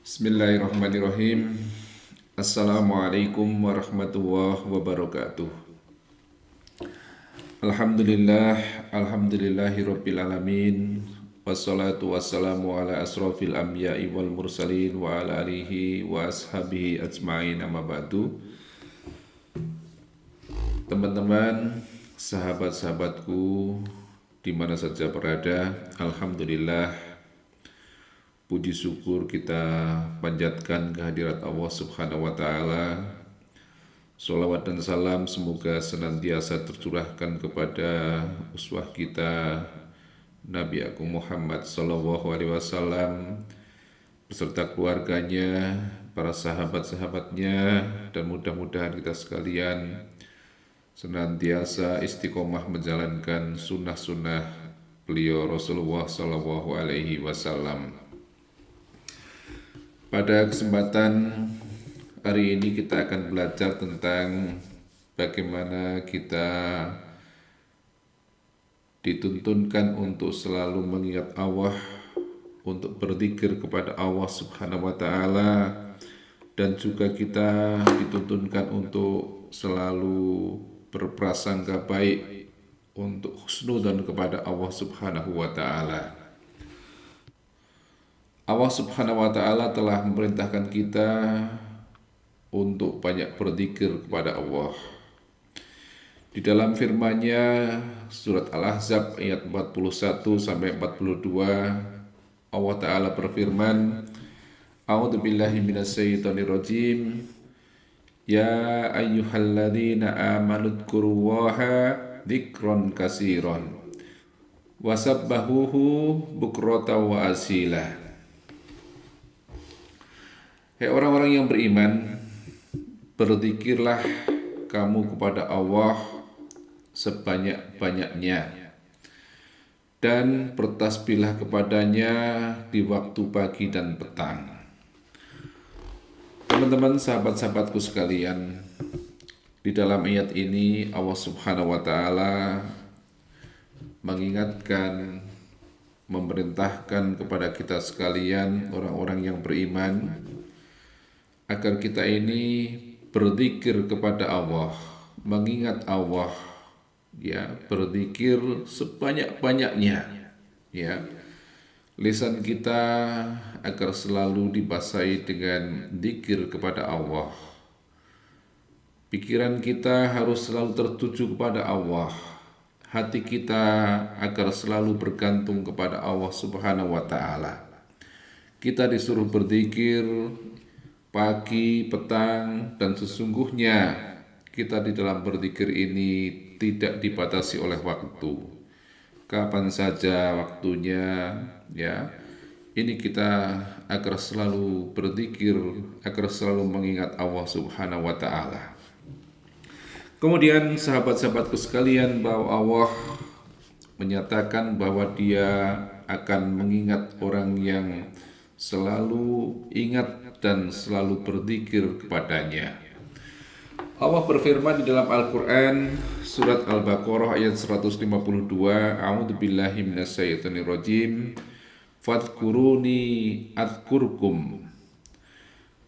Bismillahirrahmanirrahim. Assalamualaikum warahmatullahi wabarakatuh. Alhamdulillah, alhamdulillahirabbil alamin. Wassalatu wassalamu ala asrofil anbiya'i wal mursalin wa ala alihi wa ashabihi ajma'in amma ba'du. Teman-teman, sahabat-sahabatku di mana saja berada, alhamdulillah puji syukur kita panjatkan kehadirat Allah Subhanahu wa Ta'ala. Sholawat dan salam semoga senantiasa tercurahkan kepada uswah kita Nabi Agung Muhammad Sallallahu Alaihi Wasallam beserta keluarganya, para sahabat-sahabatnya, dan mudah-mudahan kita sekalian senantiasa istiqomah menjalankan sunnah-sunnah beliau Rasulullah Sallallahu Alaihi Wasallam. Pada kesempatan hari ini kita akan belajar tentang bagaimana kita dituntunkan untuk selalu mengingat Allah, untuk berzikir kepada Allah Subhanahu wa Ta'ala, dan juga kita dituntunkan untuk selalu berprasangka baik untuk husnudzon kepada Allah Subhanahu wa Ta'ala. Allah Subhanahu wa Ta'ala telah memerintahkan kita untuk banyak berzikir kepada Allah. Di dalam firman-Nya surat Al-Ahzab ayat 41 sampai 42, Allah Ta'ala berfirman, A'udzubillahi minasyaitonirrajim. Ya ayyuhalladzina amanu dzkurullaha dzikron katsiran wasabbahuhu bukratan wa asila. Hai orang-orang yang beriman, berzikirlah kamu kepada Allah sebanyak-banyaknya dan bertasbihlah kepadanya di waktu pagi dan petang. Teman-teman, sahabat-sahabatku sekalian, di dalam ayat ini Allah Subhanahu wa Ta'ala mengingatkan, memerintahkan kepada kita sekalian, orang-orang yang beriman, agar kita ini berzikir kepada Allah, mengingat Allah, ya, berzikir sebanyak-banyaknya, ya. Lisan kita agar selalu dibasahi dengan zikir kepada Allah. Pikiran kita harus selalu tertuju kepada Allah. Hati kita agar selalu bergantung kepada Allah Subhanahu wa Ta'ala. Kita disuruh berzikir pagi, petang, dan sesungguhnya kita di dalam berzikir ini tidak dibatasi oleh waktu. Kapan saja waktunya, ya. Ini kita agar selalu berzikir, agar selalu mengingat Allah Subhanahu wa Ta'ala. Kemudian sahabat-sahabatku sekalian, bahwa Allah menyatakan bahwa Dia akan mengingat orang yang selalu ingat dan selalu berzikir kepadanya. Allah berfirman di dalam Al-Quran surat Al-Baqarah ayat 152, A'udzubillahi minasyaitonirrajim, Fadhkuruni adkurkum.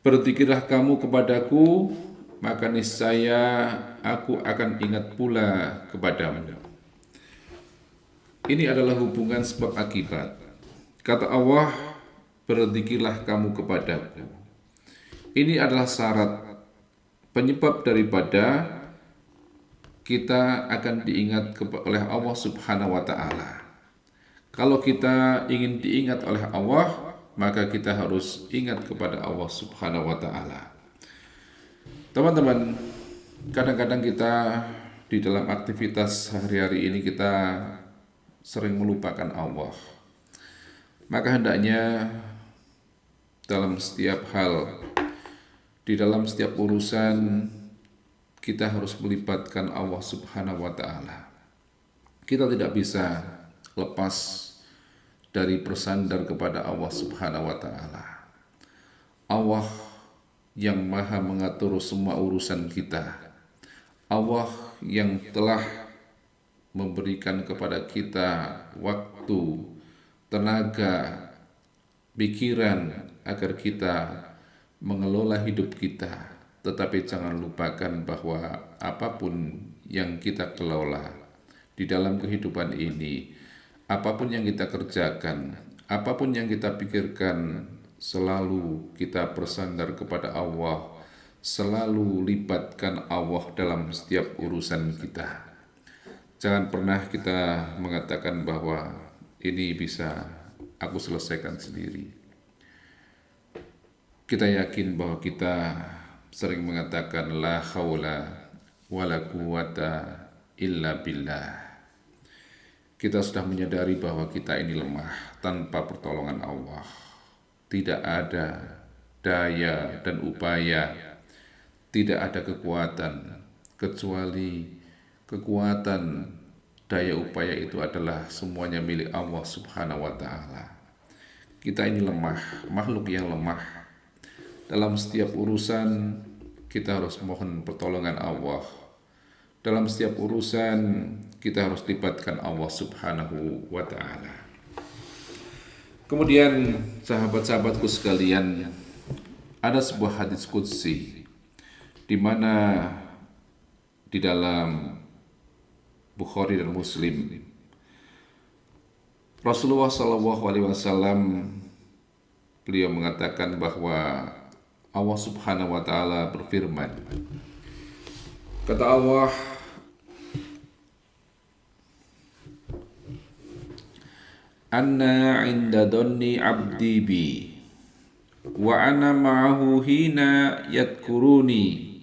Berzikirlah kamu kepadaku, maka niscaya aku akan ingat pula kepadamu. Ini adalah hubungan sebab akibat. Kata Allah, berzikirlah kamu kepadaku. Ini adalah syarat penyebab daripada kita akan diingat oleh Allah Subhanahu wa Ta'ala. Kalau kita ingin diingat oleh Allah, maka kita harus ingat kepada Allah Subhanahu wa Ta'ala. Teman-teman, kadang-kadang kita di dalam aktivitas sehari-hari ini kita sering melupakan Allah. Maka hendaknya dalam setiap hal, di dalam setiap urusan, kita harus melibatkan Allah Subhanahu wa Ta'ala. Kita tidak bisa lepas dari bersandar kepada Allah Subhanahu wa Ta'ala. Allah yang maha mengatur semua urusan kita. Allah yang telah memberikan kepada kita waktu, tenaga, pikiran agar kita mengelola hidup kita, tetapi jangan lupakan bahwa apapun yang kita kelola di dalam kehidupan ini, apapun yang kita kerjakan, apapun yang kita pikirkan, selalu kita bersandar kepada Allah, selalu libatkan Allah dalam setiap urusan kita. Jangan pernah kita mengatakan bahwa ini bisa aku selesaikan sendiri. Kita yakin bahwa kita sering mengatakan la haula wala quwata illa billah. Kita sudah menyadari bahwa kita ini lemah tanpa pertolongan Allah. Tidak ada daya dan upaya, tidak ada kekuatan, kecuali kekuatan daya upaya itu adalah semuanya milik Allah Subhanahu wa Ta'ala. Kita ini lemah, makhluk yang lemah. Dalam setiap urusan kita harus mohon pertolongan Allah. Dalam setiap urusan kita harus libatkan Allah Subhanahu wa Ta'ala. Kemudian sahabat-sahabatku sekalian, ada sebuah hadis qudsi di mana di dalam Bukhari dan Muslim, Rasulullah SAW beliau mengatakan bahwa Allah Subhanahu wa Ta'ala berfirman, kata Allah, Anna inda dhanni abdi bi wa ana ma'ahu hina yadhkuruni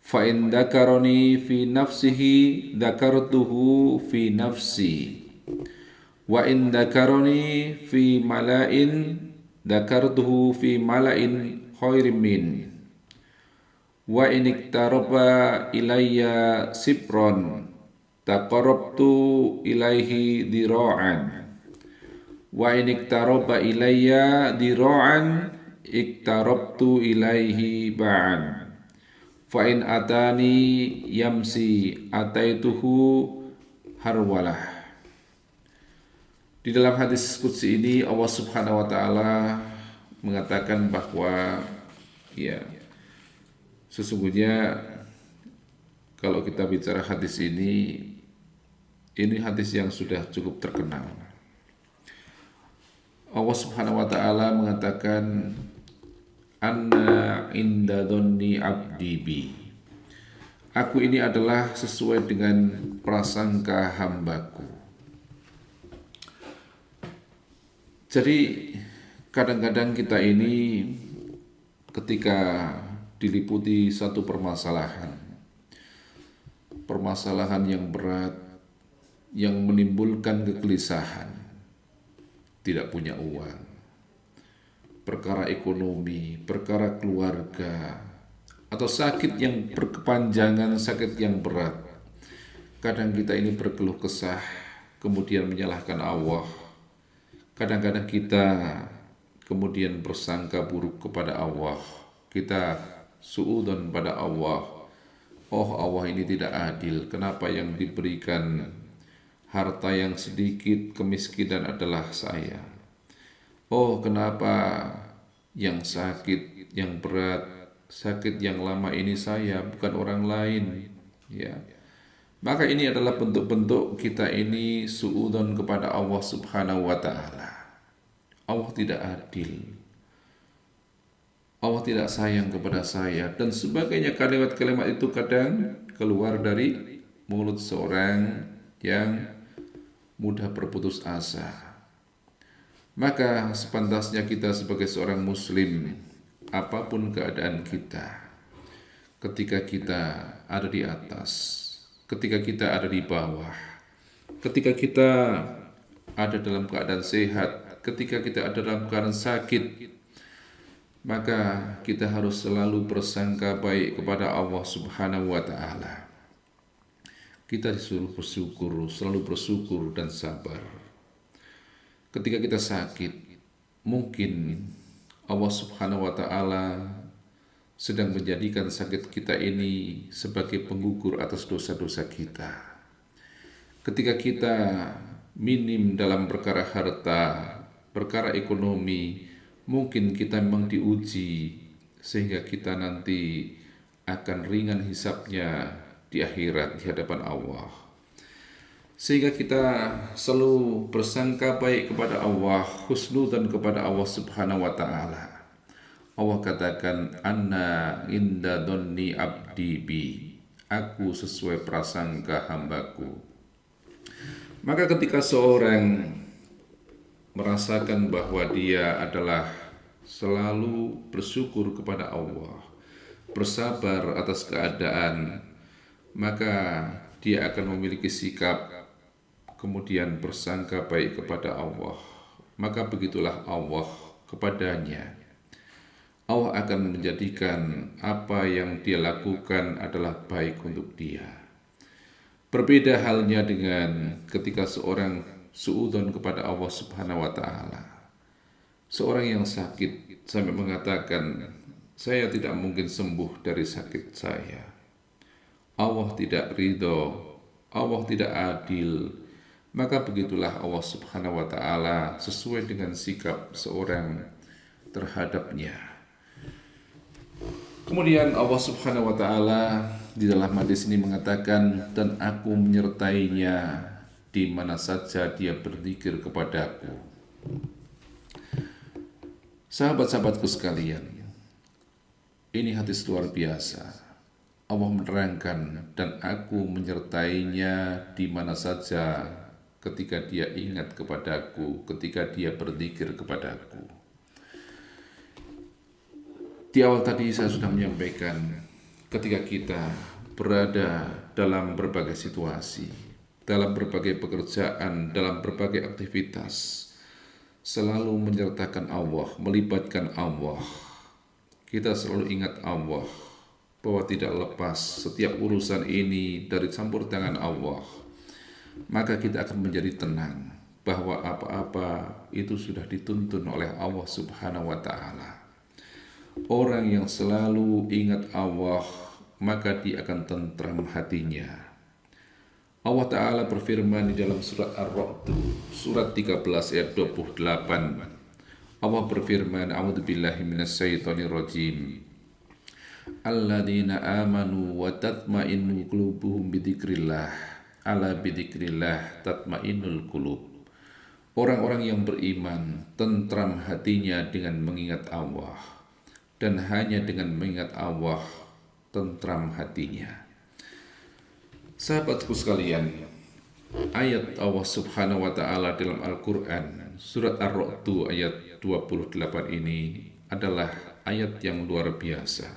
fa in dzakarani fi nafsihi dzakartuhu fi nafsi wa in dzakarani fi mala'in dzakartuhu fi mala'in khairin min wa in iktaraba ilayya sibron taqarrabtu ilaihi dira'an wa in iktaraba ilayya dira'an iktarabtu ilaihi ba'an fa in atani yamsi ataituhu harwalah. Di dalam hadis qudsi ini Allah Subhanahu wa Ta'ala mengatakan bahwa ya, sesungguhnya kalau kita bicara hadis ini hadis yang sudah cukup terkenal. Allah Subhanahu wa Ta'ala mengatakan, Anna inda dhanni abdi bi. Aku ini adalah sesuai dengan prasangka hambaku. Jadi kadang-kadang kita ini ketika diliputi satu permasalahan yang berat, yang menimbulkan kegelisahan, tidak punya uang, perkara ekonomi, perkara keluarga, atau sakit yang berkepanjangan, sakit yang berat. Kadang kita ini berkeluh kesah, kemudian menyalahkan Allah. Kadang-kadang kita kemudian bersangka buruk kepada Allah. Kita suudzon pada Allah. Oh, Allah ini tidak adil. Kenapa yang diberikan harta yang sedikit, kemiskinan adalah saya? Oh, kenapa yang sakit, yang berat, sakit yang lama ini saya, bukan orang lain? Ya, maka ini adalah bentuk-bentuk kita ini suudzon kepada Allah Subhanahu wa Ta'ala. Allah tidak adil, Allah tidak sayang kepada saya, dan sebagainya. Kalimat-kalimat itu kadang keluar dari mulut seorang yang mudah berputus asa. Maka sepantasnya kita sebagai seorang muslim, apapun keadaan kita, ketika kita ada di atas, ketika kita ada di bawah, ketika kita ada dalam keadaan sehat, ketika kita ada dalam keadaan sakit, maka kita harus selalu bersangka baik kepada Allah Subhanahu wa Ta'ala. Kita disuruh bersyukur, selalu bersyukur dan sabar. Ketika kita sakit, mungkin Allah Subhanahu wa Ta'ala sedang menjadikan sakit kita ini sebagai penggugur atas dosa-dosa kita. Ketika kita minim dalam perkara harta, perkara ekonomi, mungkin kita memang diuji sehingga kita nanti akan ringan hisabnya di akhirat di hadapan Allah. Sehingga kita selalu bersangka baik kepada Allah, husnudzan kepada Allah Subhanahu wa taala. Allah katakan, "Anna inda dhanni abdi bi." Aku sesuai prasangka hambaku. Maka ketika seorang merasakan bahwa dia adalah selalu bersyukur kepada Allah, bersabar atas keadaan, maka dia akan memiliki sikap kemudian bersangka baik kepada Allah. Maka begitulah Allah kepadanya. Allah akan menjadikan apa yang dia lakukan adalah baik untuk dia. Berbeda halnya dengan ketika seorang suudzon kepada Allah Subhanahu wa taala. Seorang yang sakit sampai mengatakan, "Saya tidak mungkin sembuh dari sakit saya. Allah tidak ridho, Allah tidak adil." Maka begitulah Allah Subhanahu wa taala sesuai dengan sikap seorang terhadapnya. Kemudian Allah Subhanahu wa taala di dalam hadis ini mengatakan, "Dan aku menyertainya di mana saja dia berzikir kepadaku." Sahabat-sahabatku sekalian, ini hadis luar biasa. Allah menerangkan, "Dan aku menyertainya di mana saja ketika dia ingat kepadaku, ketika dia berzikir kepadaku." Di awal tadi saya sudah menyampaikan, ketika kita berada dalam berbagai situasi, dalam berbagai pekerjaan, dalam berbagai aktivitas, selalu menyertakan Allah, melibatkan Allah. Kita selalu ingat Allah, bahwa tidak lepas setiap urusan ini dari campur tangan Allah. Maka kita akan menjadi tenang, bahwa apa-apa itu sudah dituntun oleh Allah Subhanahu wa ta'ala. Orang yang selalu ingat Allah, maka dia akan tentram hatinya. Allah Ta'ala berfirman di dalam surat Ar-Ra'd, surat 13 ayat 28. Allah berfirman, "A'udzubillahi minasyaitonirrajim. Alladzina amanu wa tatma'innu qulubuhum bidzikrillah. Ala bidzikrillah tatma'innul qulub." Orang-orang yang beriman tentram hatinya dengan mengingat Allah, dan hanya dengan mengingat Allah tentram hatinya. Sahabatku sekalian, ayat Allah Subhanahu wa ta'ala dalam Al-Quran surat Ar-Ra'd ayat 28 ini adalah ayat yang luar biasa.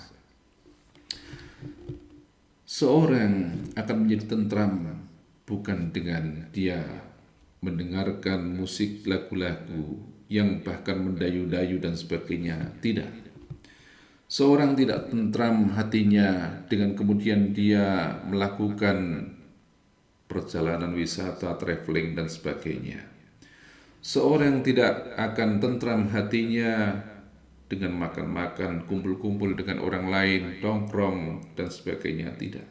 Seorang akan menjadi tentram bukan dengan dia mendengarkan musik lagu-lagu yang bahkan mendayu-dayu dan sebagainya, tidak. Seorang tidak tentram hatinya dengan kemudian dia melakukan perjalanan wisata, traveling dan sebagainya. Seorang tidak akan tentram hatinya dengan makan-makan, kumpul-kumpul dengan orang lain, nongkrong dan sebagainya, tidak.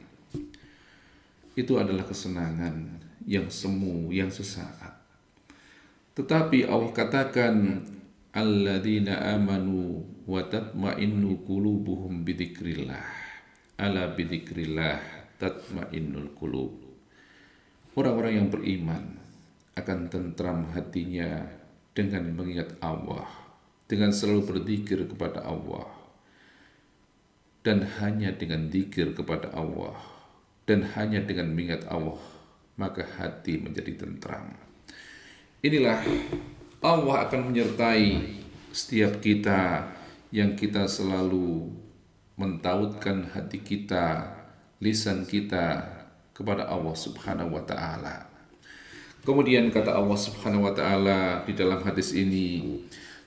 Itu adalah kesenangan yang semu, yang sesaat. Tetapi Allah katakan, "Alladzina amanu wa tatma'innu qulubuhum bidzikrillah. Ala bidzikrillah tatma'innul qulub." Orang-orang yang beriman akan tentram hatinya dengan mengingat Allah, dengan selalu berzikir kepada Allah. Dan hanya dengan zikir kepada Allah, dan hanya dengan mengingat Allah, maka hati menjadi tentram. Inilah Allah akan menyertai setiap kita yang kita selalu mentautkan hati kita, lisan kita kepada Allah Subhanahu wa ta'ala. Kemudian kata Allah Subhanahu wa ta'ala di dalam hadis ini,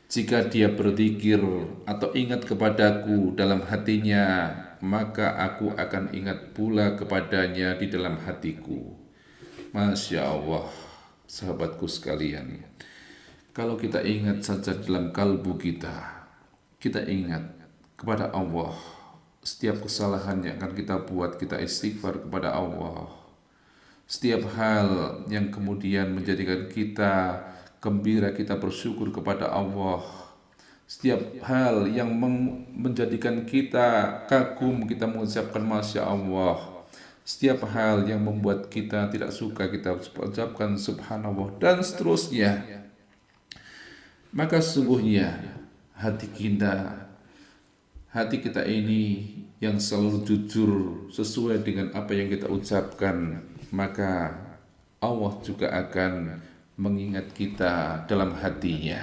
"Jika dia berzikir atau ingat kepadaku dalam hatinya, maka aku akan ingat pula kepadanya di dalam hatiku." Masya Allah, sahabatku sekalian, kalau kita ingat saja dalam kalbu kita ingat kepada Allah, setiap kesalahan yang akan kita buat, kita istighfar kepada Allah. Setiap hal yang kemudian menjadikan kita gembira, kita bersyukur kepada Allah. Setiap hal yang menjadikan kita kagum, kita mengucapkan Masya Allah. Setiap hal yang membuat kita tidak suka, kita ucapkan Subhanallah, dan seterusnya. Maka sesungguhnya hati kita ini yang selalu jujur sesuai dengan apa yang kita ucapkan, maka Allah juga akan mengingat kita dalam hatinya.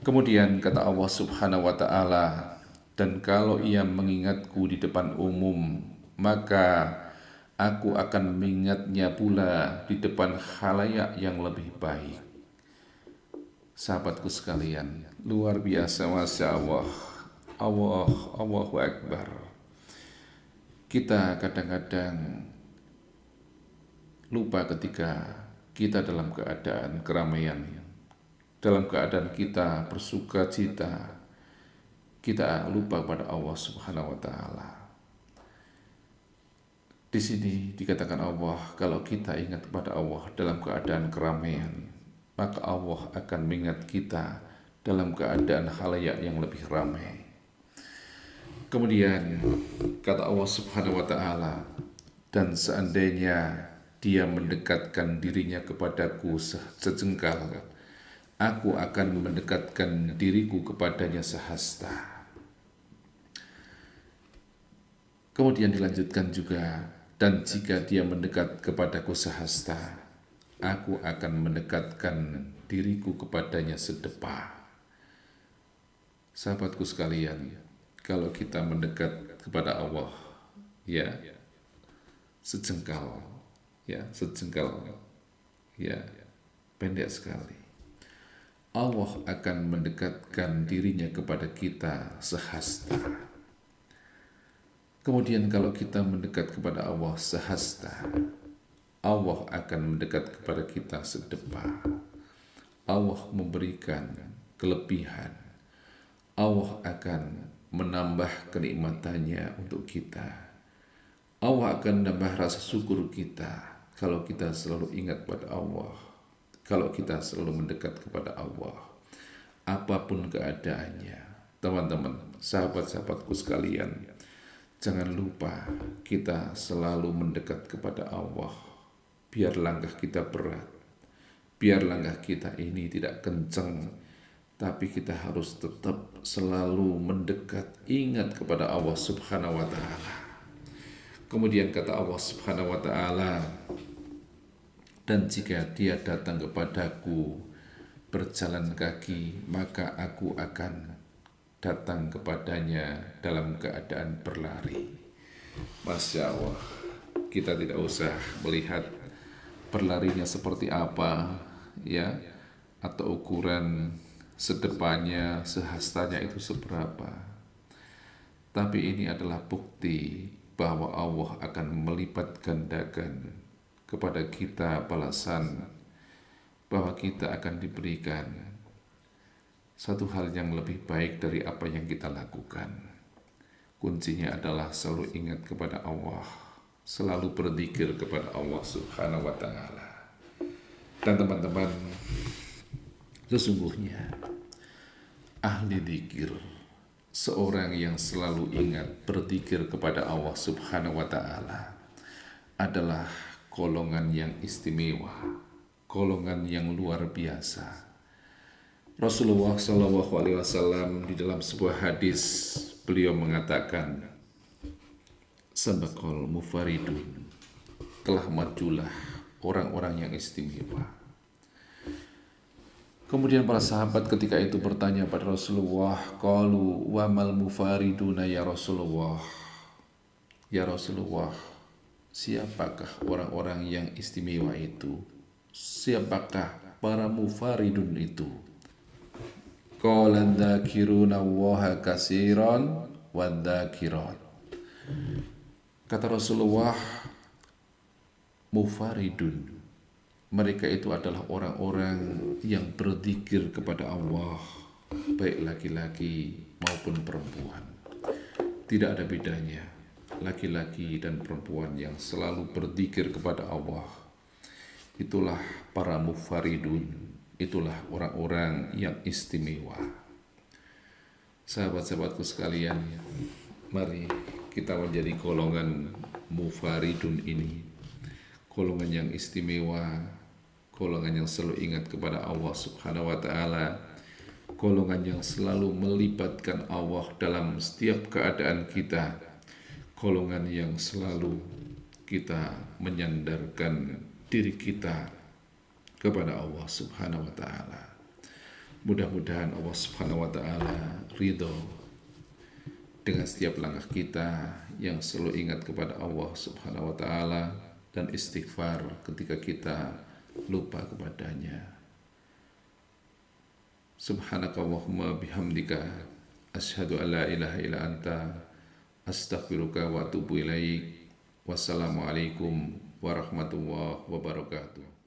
Kemudian kata Allah Subhanahu wa ta'ala, dan kalau ia mengingatku di depan umum, maka aku akan mengingatnya pula di depan khalayak yang lebih baik. Sahabatku sekalian, luar biasa, Masya Allah. Allahu Akbar. Kita kadang-kadang lupa ketika kita dalam keadaan keramaian, dalam keadaan kita bersuka cita, kita lupa pada Allah Subhanahu wa ta'ala. Di sini dikatakan Allah, kalau kita ingat kepada Allah dalam keadaan keramaian, maka Allah akan mengingat kita dalam keadaan khalayak yang lebih ramai. Kemudian kata Allah Subhanahu wa ta'ala, dan seandainya dia mendekatkan dirinya kepadaku sejengkal, aku akan mendekatkan diriku kepadanya sehasta. Kemudian dilanjutkan juga, dan jika dia mendekat kepadaku sehasta, aku akan mendekatkan diriku kepadanya sedepa. Sahabatku sekalian, kalau kita mendekat kepada Allah, ya sejengkal, pendek sekali. Allah akan mendekatkan dirinya kepada kita sehasta. Kemudian kalau kita mendekat kepada Allah sehasta, Allah akan mendekat kepada kita sedepa. Allah memberikan kelebihan. Allah akan menambah kenikmatannya untuk kita. Allah akan menambah rasa syukur kita kalau kita selalu ingat pada Allah, kalau kita selalu mendekat kepada Allah, apapun keadaannya. Teman-teman, sahabat-sahabatku sekalian, jangan lupa kita selalu mendekat kepada Allah. Biar langkah kita berat, biar langkah kita ini tidak kencang, tapi kita harus tetap selalu mendekat, ingat kepada Allah Subhanahu wa ta'ala. Kemudian kata Allah Subhanahu wa ta'ala, dan jika dia datang kepadaku berjalan kaki, maka aku akan datang kepadanya dalam keadaan berlari. Masya Allah, kita tidak usah melihat berlarinya seperti apa, ya, atau ukuran sedepanya, sehastanya itu seberapa. Tapi ini adalah bukti bahwa Allah akan melipat gandakan kepada kita balasan, bahwa kita akan diberikan satu hal yang lebih baik dari apa yang kita lakukan. Kuncinya adalah selalu ingat kepada Allah, selalu berzikir kepada Allah Subhanahu wa ta'ala. Dan teman-teman, sesungguhnya ahli zikir, seorang yang selalu ingat berzikir kepada Allah Subhanahu wa ta'ala, adalah golongan yang istimewa, golongan yang luar biasa. Rasulullah SAW di dalam sebuah hadis, beliau mengatakan, sabaqal mufaridun, telah majulah orang-orang yang istimewa. Kemudian para sahabat ketika itu bertanya pada Rasulullah, qalu wa mal mufariduna ya Rasulullah. Ya Rasulullah, siapakah orang-orang yang istimewa itu? Siapakah para mufaridun itu? Qala dzakiruna Allaha katsiran wa dzakirat. Kata Rasulullah, mufaridun, mereka itu adalah orang-orang yang berzikir kepada Allah, baik laki-laki maupun perempuan. Tidak ada bedanya, laki-laki dan perempuan yang selalu berzikir kepada Allah. Itulah para mufaridun, itulah orang-orang yang istimewa. Sahabat-sahabatku sekalian, mari kita menjadi golongan mufaridun ini, golongan yang istimewa, golongan yang selalu ingat kepada Allah Subhanahu wa Ta'ala, golongan yang selalu melibatkan Allah dalam setiap keadaan kita, golongan yang selalu kita menyandarkan diri kita kepada Allah Subhanahu wa Ta'ala. Mudah-mudahan Allah Subhanahu wa Ta'ala ridho dengan setiap langkah kita yang selalu ingat kepada Allah Subhanahu wa Ta'ala dan istighfar ketika kita lupa kepadanya. Subhanakallahumma bihamdika asyhadu an la ilaha illa anta astaghfiruka wa atubu ilaik. Wassalamualaikum warahmatullahi wabarakatuh.